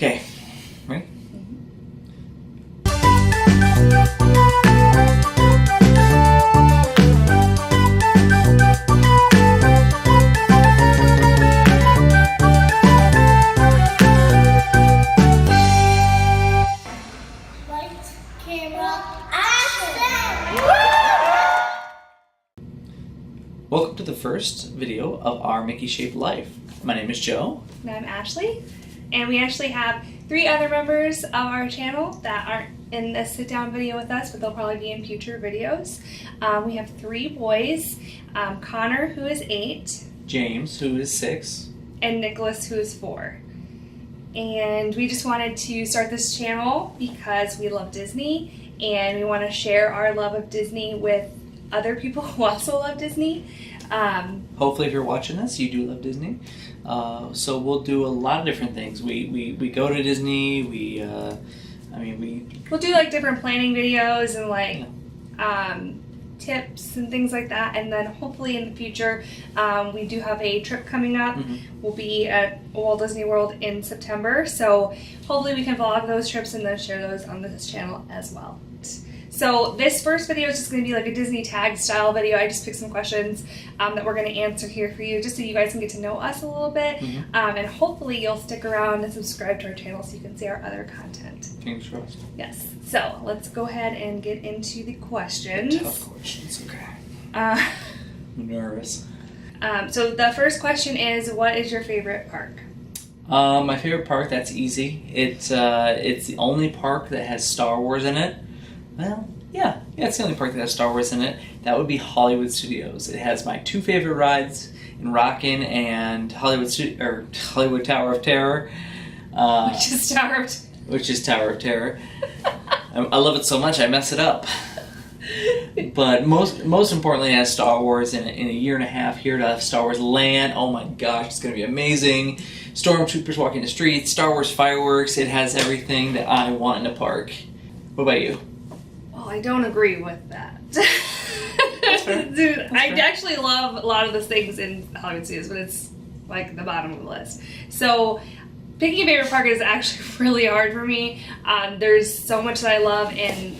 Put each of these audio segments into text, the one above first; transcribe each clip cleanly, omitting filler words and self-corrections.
Okay, ready? Lights, camera, action! Welcome to the first video of our Mickey shaped life. My name is Joe. And I'm Ashley. And we actually have 3 other members of our channel that aren't in this sit down video with us, but they'll probably be in future videos. We have 3 boys, Connor, who is 8, James, who is 6. and Nicholas, who is 4. And we just wanted to start this channel because we love Disney and we want to share our love of Disney with other people who also love Disney. Hopefully if you're watching this, you do love Disney. So we'll do a lot of different things. We go to Disney, We'll do like different planning videos and like tips and things like that, and then hopefully in the future we do have a trip coming up. We'll be at Walt Disney World in September, so hopefully we can vlog those trips and then share those on this channel as well. So this first video is just going to be like a Disney tag style video. I just picked some questions that we're going to answer here for you just so you guys can get to know us a little bit, and hopefully you'll stick around and subscribe to our channel so you can see our other content. Fingers crossed. Yes. So let's go ahead and get into the questions. Tough questions, okay. I'm nervous. So the first question is, what is your favorite park? My favorite park, that's easy. It's the only park that has Star Wars in it. Well, yeah, it's the only park that has Star Wars in it. That would be Hollywood Studios. It has my 2 favorite rides in Rockin' and Hollywood Tower of Terror. Which is Tower of Terror. I love it so much I mess it up. But most importantly, it has Star Wars in a year and a half here to have Star Wars Land. Oh my gosh, it's going to be amazing. Stormtroopers walking the streets, Star Wars fireworks. It has everything that I want in a park. What about you? Well, I don't agree with that. Fair. Dude, That's I fair. actually love a lot of those things in Hollywood Studios, but it's like the bottom of the list. So picking a favorite park is actually really hard for me. There's so much that I love in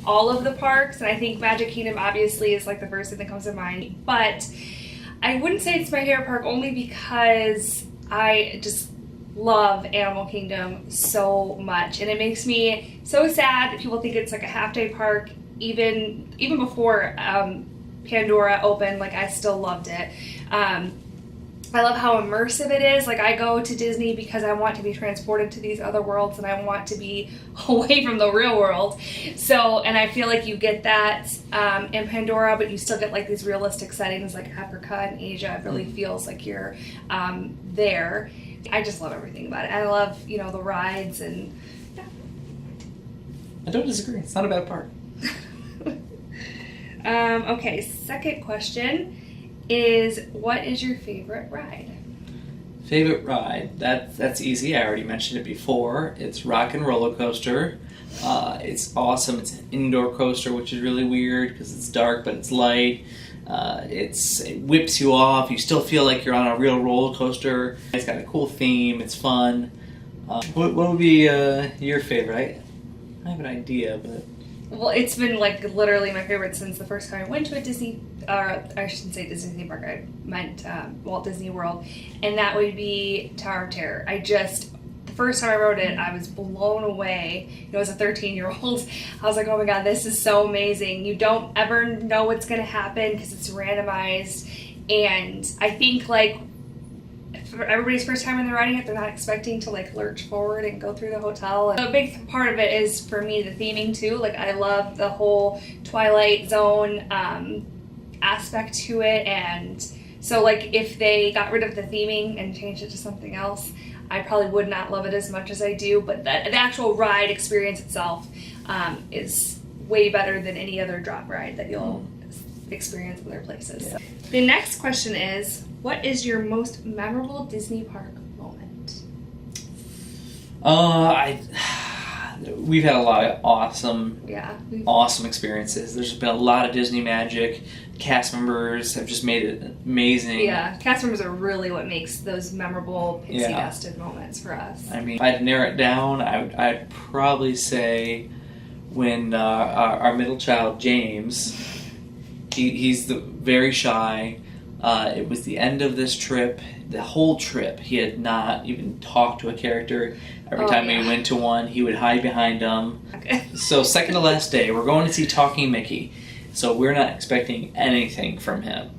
all of the parks, and I think Magic Kingdom obviously is like the first thing that comes to mind. But I wouldn't say it's my favorite park only because I just love Animal Kingdom so much, and it makes me so sad that people think it's like a half-day park. Even before Pandora opened, like I still loved it. I love how immersive it is. Like I go to Disney because I want to be transported to these other worlds and I want to be away from the real world. So, and I feel like you get that in Pandora, but you still get like these realistic settings like Africa and Asia. It really feels like you're there. I just love everything about it. I love, the rides and yeah. I don't disagree. It's not a bad park. Okay, second question is, what is your favorite ride? Favorite ride? That's easy. I already mentioned it before. It's Rockin' Roller Coaster. It's awesome. It's an indoor coaster, which is really weird because it's dark but it's light. It whips you off. You still feel like you're on a real roller coaster. It's got a cool theme. It's fun. What would be your favorite? I have an idea, but... Well, it's been like literally my favorite since the first time I went to a Disney, or I shouldn't say Disney theme park, I meant Walt Disney World, and that would be Tower of Terror. The first time I rode it, I was blown away. As a 13-year-old, I was like, oh my god, this is so amazing. You don't ever know what's going to happen because it's randomized, and I think like for everybody's first time when they're riding it, they're not expecting to like lurch forward and go through the hotel. And a big part of it is for me the theming too. Like I love the whole Twilight Zone aspect to it, and so like if they got rid of the theming and changed it to something else, I probably would not love it as much as I do. But the actual ride experience itself is way better than any other drop ride that you'll experience other places. Yeah. So, the next question is, what is your most memorable Disney park moment? we've had a lot of awesome Yeah. awesome experiences. There's been a lot of Disney magic. Cast members have just made it amazing. Yeah, cast members are really what makes those memorable pixie Yeah. dusted moments for us. I mean, if I had to narrow it down, I'd probably say when our middle child, James, he's very shy. It was the end of this trip. The whole trip, he had not even talked to a character. Every time we went to one, he would hide behind them. Okay. So second to last day, we're going to see Talking Mickey. So we're not expecting anything from him.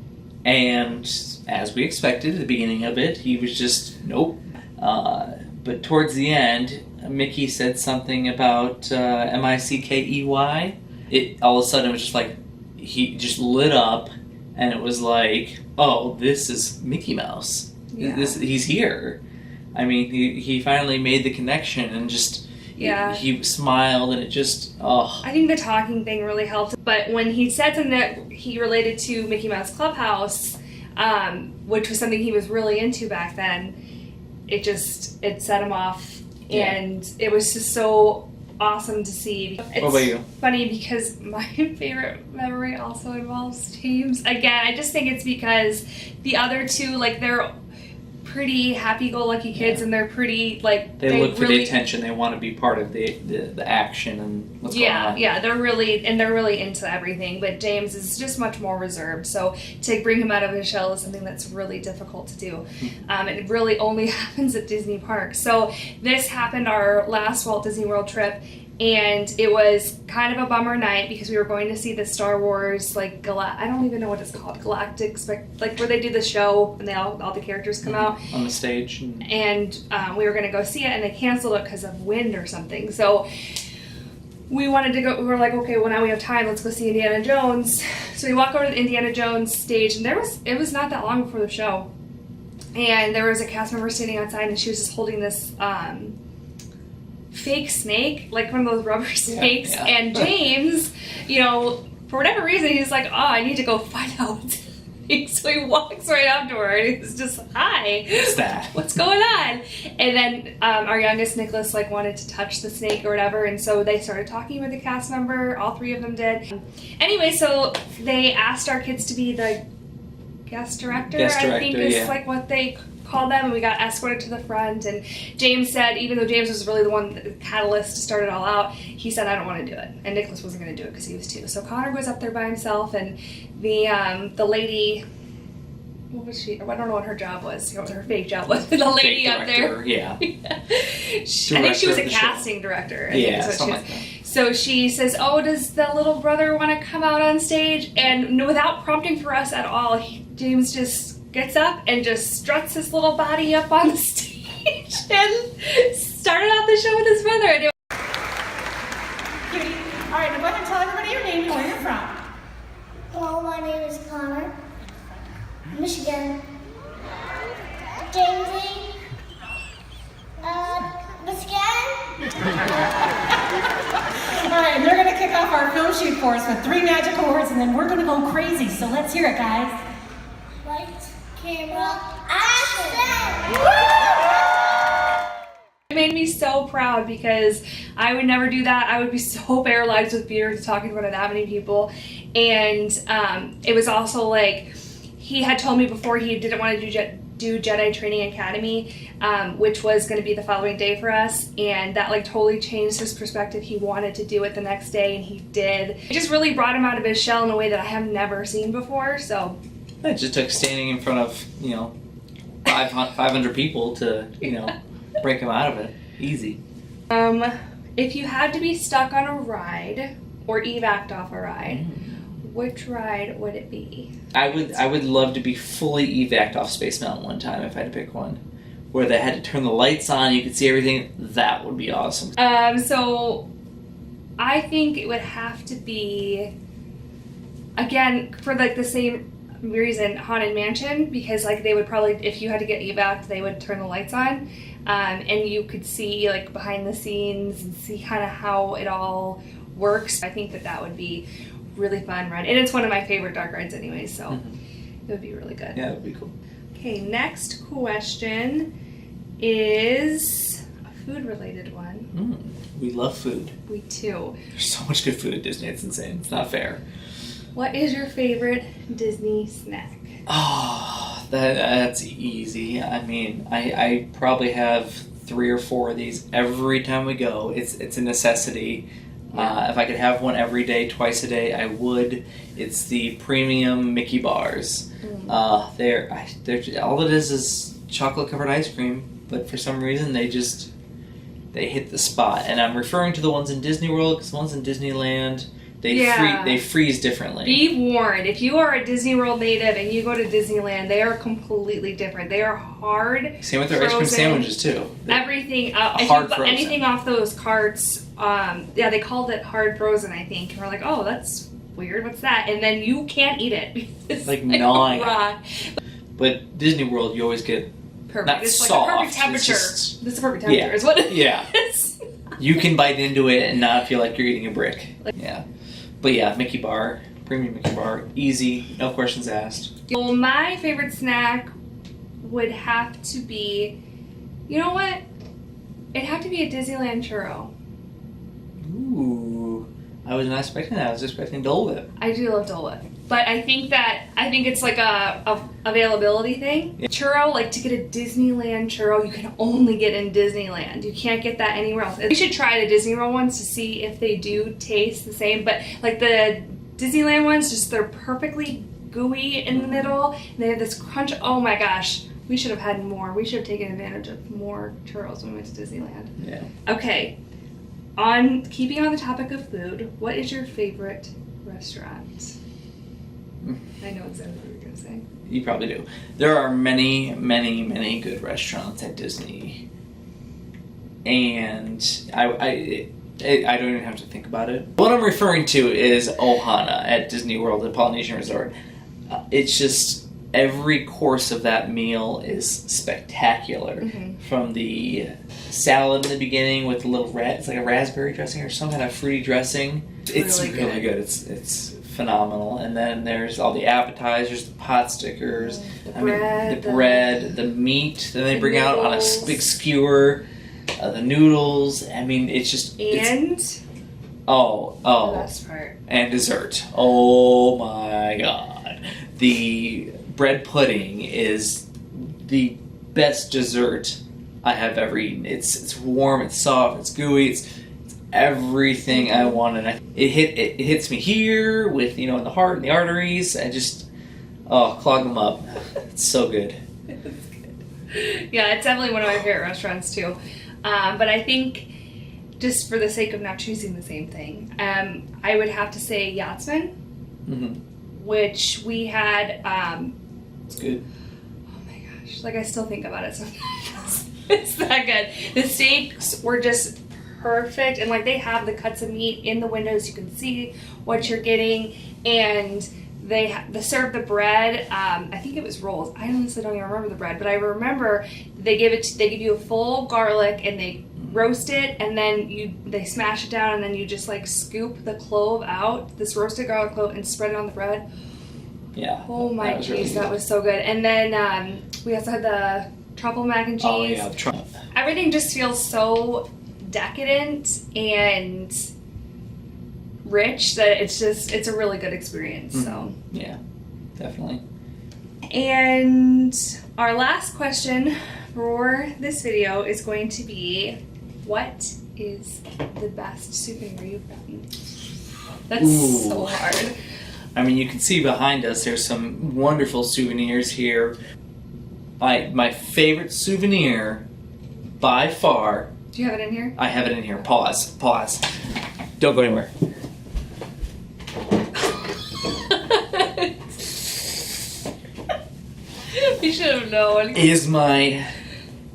And as we expected at the beginning of it, he was just, nope. But towards the end, Mickey said something about M-I-C-K-E-Y. It all of a sudden was just like, he just lit up, and it was like, oh, this is Mickey Mouse. Yeah. He's here. I mean, he finally made the connection, and just he smiled, and it just I think the talking thing really helped. But when he said something that he related to Mickey Mouse Clubhouse, which was something he was really into back then, it set him off, and it was just so awesome to see. It's what about you? Funny because my favorite memory also involves James. Again, I just think it's because the other two, like, they're pretty happy-go-lucky kids, and they're pretty, like, they look for the attention. They want to be part of the action and what's going on. Yeah, they're really into everything. But James is just much more reserved. So to bring him out of his shell is something that's really difficult to do. It really only happens at Disney parks. So this happened our last Walt Disney World trip. And it was kind of a bummer night because we were going to see the Star Wars, like, I don't even know what it's called, Galactic, like, where they do the show and all the characters come out. On the stage. And we were going to go see it, and they canceled it because of wind or something. So we wanted to go, we were like, okay, well, now we have time, let's go see Indiana Jones. So we walk over to the Indiana Jones stage, and it was not that long before the show. And there was a cast member standing outside, and she was just holding this fake snake, like one of those rubber snakes. Yeah. And James, for whatever reason, he's like, oh, I need to go find out what's happening. So he walks right up to her, and he's just, hi, what's that? What's going on? And then our youngest, Nicholas, like, wanted to touch the snake or whatever, and so they started talking with the cast member. All three of them did. Anyway, so they asked our kids to be the guest director, I think is like what they called them, and we got escorted to the front. And James said, even though James was really the catalyst to start it all out, he said, I don't want to do it. And Nicholas wasn't going to do it because he was 2. So Connor goes up there by himself, and the lady, what was she? I don't know what her job was. What her fake job was. The lady up there. Yeah. I think she was a casting director. I think is what something she was. like that. So she says, oh, does the little brother want to come out on stage? And without prompting for us at all, James just gets up and just struts his little body up on the stage and started out the show with his brother. And all right, now go ahead and tell everybody your name and where you're from. Hello, my name is Connor. Michigan. Jamesy. Michigan. All right, and they're going to kick off our film shoot for us with 3 magical words, and then we're going to go crazy. So let's hear it, guys. Lights, camera, action! it made me so proud because I would never do that. I would be so paralyzed with fear talking in front of that many people. And it was also like, he had told me before he didn't want to do Jedi Training Academy, which was going to be the following day for us, and that like totally changed his perspective. He wanted to do it the next day, and he did. It just really brought him out of his shell in a way that I have never seen before. So it just took standing in front of 500 people to break him out of it. Easy. If you had to be stuck on a ride or evac'd off a ride, which ride would it be? I would love to be fully evac'd off Space Mountain one time if I had to pick one. Where they had to turn the lights on, you could see everything. That would be awesome. So I think it would have to be, again, for like the same reason, Haunted Mansion, because like they would probably, if you had to get evac'd, they would turn the lights on, and you could see like behind the scenes and see kind of how it all works. I think that would be really fun ride, and it's one of my favorite dark rides anyway, so it would be really good. Yeah, it would be cool. Okay, next question is a food-related one. We love food. We too. There's so much good food at Disney. It's insane. It's not fair. What is your favorite Disney snack? Oh, that's easy. I mean, I probably have 3 or 4 of these every time we go. It's a necessity. If I could have one every day, twice a day, I would. It's the premium Mickey bars. They're all it is chocolate covered ice cream, but for some reason they hit the spot. And I'm referring to the ones in Disney World because the ones in Disneyland, they freeze differently. Be warned, if you are a Disney World native and you go to Disneyland, they are completely different. They are hard. Same with their ice cream sandwiches too. Everything, hard frozen. Anything off those carts. They called it hard frozen, I think. And we're like, oh, that's weird. What's that? And then you can't eat it. It's like gnawing. raw. But Disney World, you always get Perfect. not It's soft. like a perfect temperature. It's This is a perfect temperature. Is what it is. You can bite into it and not feel like you're eating a brick. Yeah. But yeah, Mickey bar, premium Mickey bar, easy, no questions asked. Well, my favorite snack would have to be, you know what? It'd have to be a Disneyland churro. Ooh, I was not expecting that. I was expecting Dole Whip. I do love Dole Whip. But I think it's like a availability thing. Yeah. Churro, like to get a Disneyland churro, you can only get in Disneyland. You can't get that anywhere else. We should try the Disney World ones to see if they do taste the same. But like the Disneyland ones, just they're perfectly gooey in the middle. And they have this crunch. Oh my gosh. We should have had more. We should have taken advantage of more churros when we went to Disneyland. Yeah. Okay. Keeping on the topic of food, what is your favorite restaurant? I know exactly what you're going to say. You probably do. There are many, many, many good restaurants at Disney. And I don't even have to think about it. What I'm referring to is Ohana at Disney World at Polynesian Resort. It's just every course of that meal is spectacular. From the salad in the beginning with the little it's like a raspberry dressing or some kind of fruity dressing. It's really good. It's phenomenal. And then there's all the appetizers, the pot stickers, the bread, the meat that they bring out on a big skewer, the noodles. I mean, it's just the best part. And dessert. Oh my god, the bread pudding is the best dessert I have ever eaten. It's warm, it's soft, it's gooey, it's everything I wanted. It hits me here with, in the heart and the arteries. I just clog them up. It's so good. Yeah, it's definitely one of my favorite restaurants too. But I think just for the sake of not choosing the same thing, I would have to say Yachtsman, which we had. It's good. Oh my gosh! Like I still think about it sometimes. It's that good. The steaks were just perfect, and like they have the cuts of meat in the windows. You can see what you're getting, and they serve the bread. I think it was rolls. I honestly don't even remember the bread, but I remember they give you a full garlic and they roast it, and then they smash it down, and then you just like scoop the clove out, this roasted garlic clove, and spread it on the bread. Yeah. Oh my jeez, that was so good. And then we also had the truffle mac and cheese. Oh yeah, the truffle. Everything just feels so decadent and rich that it's a really good experience. So yeah, definitely. And our last question for this video is going to be, what is the best souvenir you've gotten? That's so hard. I mean, you can see behind us there's some wonderful souvenirs here. My favorite souvenir by far. Do you have it in here? I have it in here. Pause. Don't go anywhere. You should have known. Is my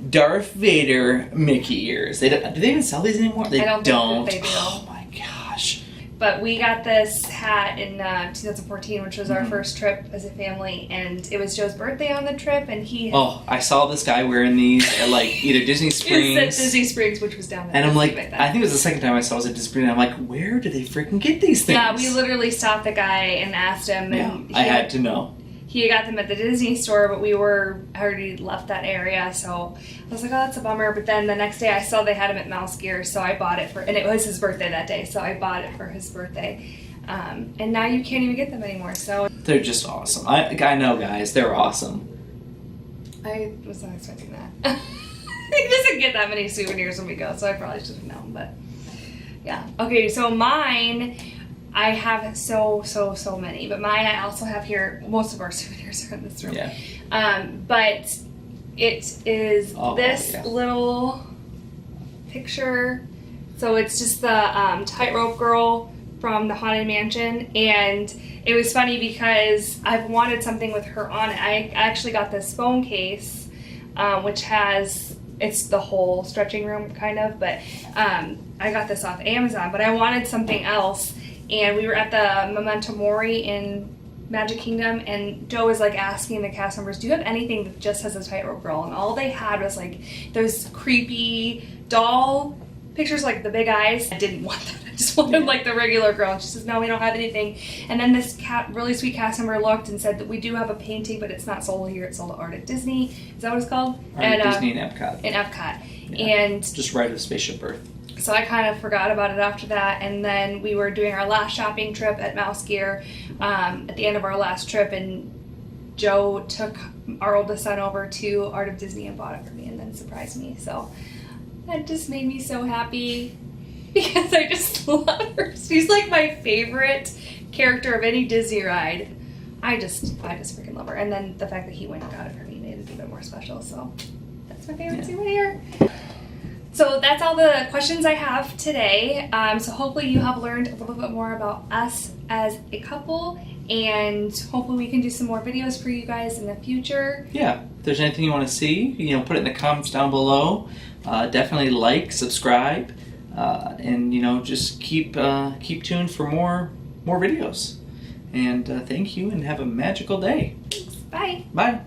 Darth Vader Mickey ears. Do they even sell these anymore? I don't think that they do. Oh my gosh. But we got this hat in 2014, which was our first trip as a family, and it was Joe's birthday on the trip, and he... Oh, I saw this guy wearing these at like either Disney Springs... It was at Disney Springs, which was down there. And I'm like, I think it was the second time I saw it was at Disney Springs, and I'm like, where do they freaking get these things? Yeah, we literally stopped the guy and asked him. And I had to know. he got them at the Disney store, but we were already left that area, so I was like, oh, that's a bummer. But then the next day I saw they had them at Mouse Gear, so I bought it and it was his birthday that day, so I bought it for his birthday. And now you can't even get them anymore, so. They're just awesome. I know, guys, they're awesome. I was not expecting that. He doesn't get that many souvenirs when we go, so I probably should have known, but yeah. Okay, so mine, I have so many, but mine I also have here, most of our souvenirs are in this room. Yeah. But it is this little picture. So it's just the tightrope girl from the Haunted Mansion, and it was funny because I've wanted something with her on it. I actually got this phone case, which has, it's the whole stretching room kind of, but I got this off Amazon, but I wanted something else, and we were at the Memento Mori in Magic Kingdom, and Joe was like asking the cast members, do you have anything that just has a tightrope girl? And all they had was like those creepy doll pictures, like the big eyes. I didn't want that. I just wanted like the regular girl. And she says, no, we don't have anything. And then this really sweet cast member looked and said that we do have a painting, but it's not sold here. It's sold at Art at Disney. Is that what it's called? Art at Disney and Epcot. In Epcot. Yeah. And just right of Spaceship Earth. so I kind of forgot about it after that. And then we were doing our last shopping trip at Mouse Gear at the end of our last trip, and Joe took our oldest son over to Art of Disney and bought it for me and then surprised me. So that just made me so happy because I just love her. She's like my favorite character of any Disney ride. I just freaking love her. And then the fact that he went and got it for me made it even more special. So that's my favorite souvenir. So that's all the questions I have today. So hopefully you have learned a little bit more about us as a couple, and hopefully we can do some more videos for you guys in the future. Yeah, if there's anything you want to see, put it in the comments down below. Definitely like, subscribe, and just keep tuned for more videos. And thank you, and have a magical day. Thanks. Bye. Bye.